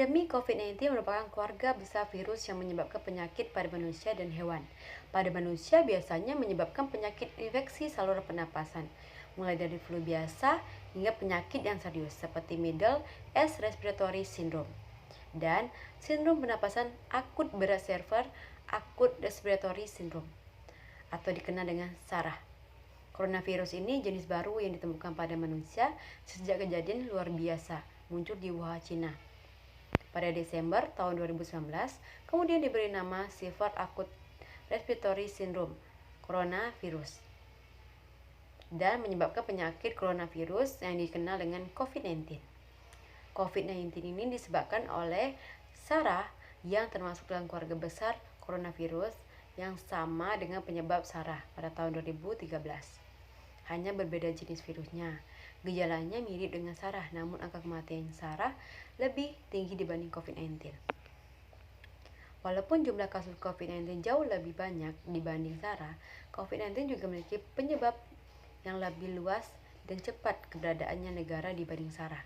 Pandemi COVID-19 merupakan keluarga besar virus yang menyebabkan penyakit pada manusia dan hewan. Pada manusia biasanya menyebabkan penyakit infeksi saluran pernapasan, mulai dari flu biasa hingga penyakit yang serius seperti Middle East Respiratory Syndrome dan sindrom pernapasan akut berat server akut respiratory syndrome atau dikenal dengan SARA. Coronavirus ini jenis baru yang ditemukan pada manusia sejak kejadian luar biasa muncul di Wuhan, Cina pada Desember tahun 2019, kemudian diberi nama Severe Acute Respiratory Syndrome coronavirus dan menyebabkan penyakit coronavirus yang dikenal dengan COVID-19. COVID-19 ini disebabkan oleh SARA yang termasuk dalam keluarga besar coronavirus yang sama dengan penyebab SARA pada tahun 2013. Hanya berbeda jenis virusnya. Gejalanya mirip dengan SARA, namun angka kematian SARA lebih tinggi dibanding COVID-19. Walaupun jumlah kasus COVID-19 jauh lebih banyak dibanding SARA, COVID-19 juga memiliki penyebab yang lebih luas dan cepat keberadaannya negara dibanding SARA.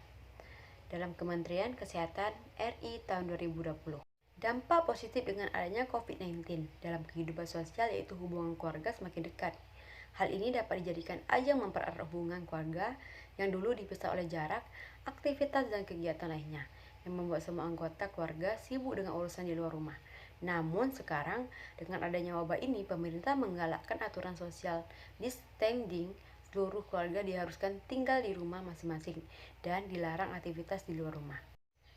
Dalam Kementerian Kesehatan RI tahun 2020. Dampak positif dengan adanya COVID-19 dalam kehidupan sosial yaitu hubungan keluarga semakin dekat. Hal ini dapat dijadikan ajang mempererat hubungan keluarga yang dulu dipisah oleh jarak, aktivitas dan kegiatan lainnya, yang membuat semua anggota keluarga sibuk dengan urusan di luar rumah. Namun sekarang, dengan adanya wabah ini, pemerintah menggalakkan aturan social distancing. Seluruh keluarga diharuskan tinggal di rumah masing-masing dan dilarang aktivitas di luar rumah.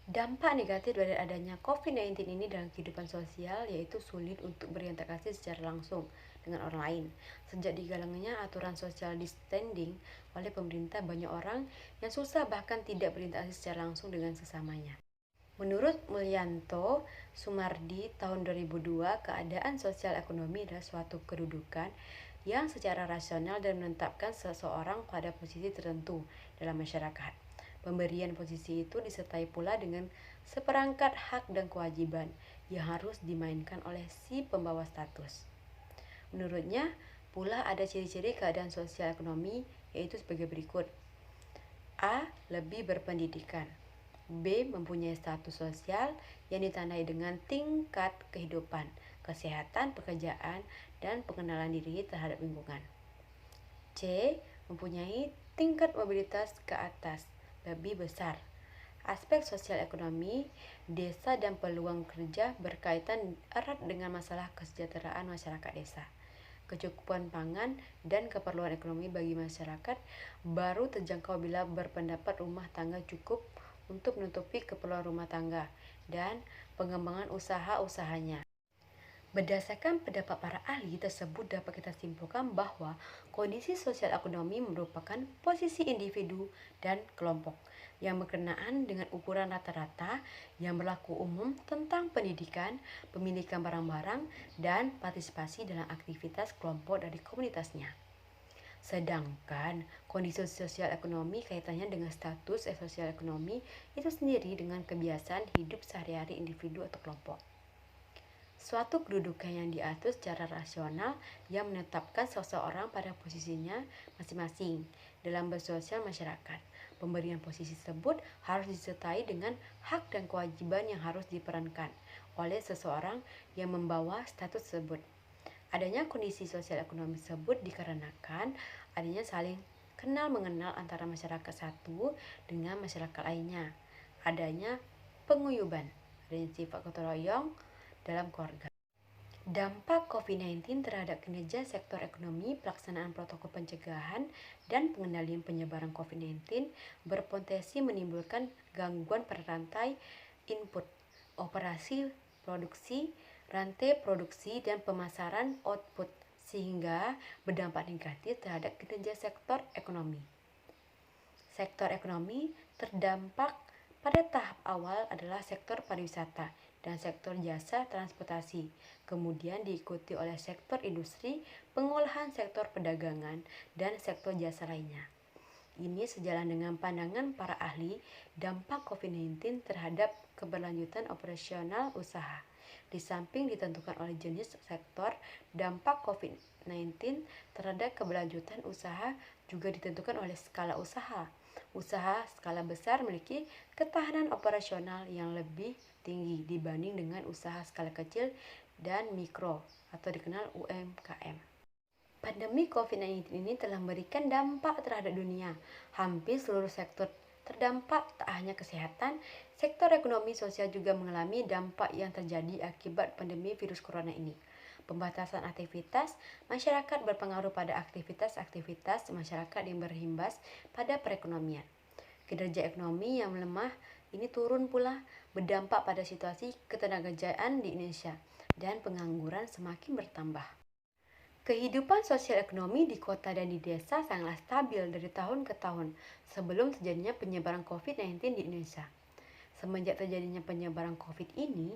Dampak negatif dari adanya COVID-19 ini dalam kehidupan sosial yaitu sulit untuk berinteraksi secara langsung dengan orang lain. Sejak digalaknya aturan social distancing oleh pemerintah, banyak orang yang susah bahkan tidak berinteraksi secara langsung dengan sesamanya. Menurut Mulyanto Sumardi tahun 2002, keadaan sosial ekonomi adalah suatu kedudukan yang secara rasional dan menetapkan seseorang pada posisi tertentu dalam masyarakat. Pemberian posisi itu disertai pula dengan seperangkat hak dan kewajiban yang harus dimainkan oleh si pembawa status. Menurutnya, pula ada ciri-ciri keadaan sosial ekonomi yaitu sebagai berikut. A. Lebih berpendidikan. B. Mempunyai status sosial yang ditandai dengan tingkat kehidupan, kesehatan, pekerjaan, dan pengenalan diri terhadap lingkungan. C. Mempunyai tingkat mobilitas ke atas lebih besar. Aspek sosial ekonomi desa dan peluang kerja berkaitan erat dengan masalah kesejahteraan masyarakat desa. Kecukupan pangan dan keperluan ekonomi bagi masyarakat baru terjangkau bila berpendapat rumah tangga cukup untuk menutupi keperluan rumah tangga dan pengembangan usaha-usahanya. Berdasarkan pendapat para ahli tersebut dapat kita simpulkan bahwa kondisi sosial ekonomi merupakan posisi individu dan kelompok yang berkenaan dengan ukuran rata-rata yang berlaku umum tentang pendidikan, pemilikan barang-barang, dan partisipasi dalam aktivitas kelompok dari komunitasnya. Sedangkan kondisi sosial ekonomi kaitannya dengan status sosial ekonomi itu sendiri dengan kebiasaan hidup sehari-hari individu atau kelompok. Suatu kedudukan yang diatur secara rasional yang menetapkan seseorang pada posisinya masing-masing dalam bersosial masyarakat. Pemberian posisi tersebut harus disertai dengan hak dan kewajiban yang harus diperankan oleh seseorang yang membawa status tersebut. Adanya kondisi sosial ekonomi tersebut dikarenakan adanya saling kenal mengenal antara masyarakat satu dengan masyarakat lainnya. Adanya penguyuban, adanya sifat gotong royong dalam keluarga. Dampak COVID-19 terhadap kinerja sektor ekonomi, pelaksanaan protokol pencegahan dan pengendalian penyebaran COVID-19 berpotensi menimbulkan gangguan pada rantai input, operasi produksi, rantai produksi dan pemasaran output sehingga berdampak negatif terhadap kinerja sektor ekonomi. Sektor ekonomi terdampak pada tahap awal adalah sektor pariwisata dan sektor jasa transportasi, kemudian diikuti oleh sektor industri, pengolahan sektor perdagangan, dan sektor jasa lainnya. Ini sejalan dengan pandangan para ahli dampak COVID-19 terhadap keberlanjutan operasional usaha. Di samping ditentukan oleh jenis sektor, dampak COVID-19 terhadap keberlanjutan usaha juga ditentukan oleh skala usaha. Usaha skala besar memiliki ketahanan operasional yang lebih tinggi dibanding dengan usaha skala kecil dan mikro atau dikenal UMKM. Pandemi COVID-19 ini telah memberikan dampak terhadap dunia. Hampir seluruh sektor terdampak, tak hanya kesehatan, sektor ekonomi sosial juga mengalami dampak yang terjadi akibat pandemi virus corona ini. Pembatasan aktivitas masyarakat berpengaruh pada aktivitas-aktivitas masyarakat yang berimbas pada perekonomian. Kinerja ekonomi yang melemah ini turun pula berdampak pada situasi ketenagakerjaan di Indonesia dan pengangguran semakin bertambah. Kehidupan sosial ekonomi di kota dan di desa sangatlah stabil dari tahun ke tahun sebelum terjadinya penyebaran COVID-19 di Indonesia. Semenjak terjadinya penyebaran COVID ini,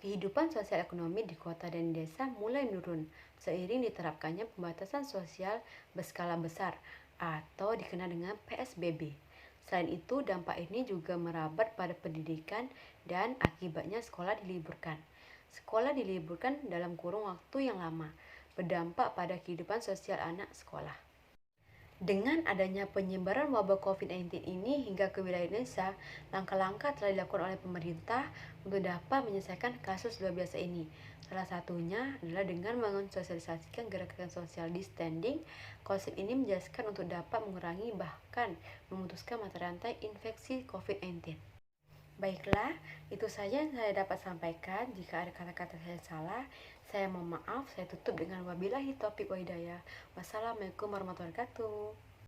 kehidupan sosial ekonomi di kota dan desa mulai menurun seiring diterapkannya pembatasan sosial berskala besar atau dikenal dengan PSBB. Selain itu, dampak ini juga merabat pada pendidikan dan akibatnya sekolah diliburkan. Sekolah diliburkan dalam kurun waktu yang lama, berdampak pada kehidupan sosial anak sekolah. Dengan adanya penyebaran wabah COVID-19 ini hingga ke wilayah Indonesia, langkah-langkah telah dilakukan oleh pemerintah untuk dapat menyelesaikan kasus luar biasa ini. Salah satunya adalah dengan mensosialisasikan gerakan social distancing. Konsep ini menjelaskan untuk dapat mengurangi bahkan memutuskan mata rantai infeksi COVID-19. Baiklah, itu saja yang saya dapat sampaikan. Jika ada kata-kata saya salah, saya mohon maaf. Saya tutup dengan wabillahi taufiq wa hidayah. Wassalamualaikum warahmatullahi wabarakatuh.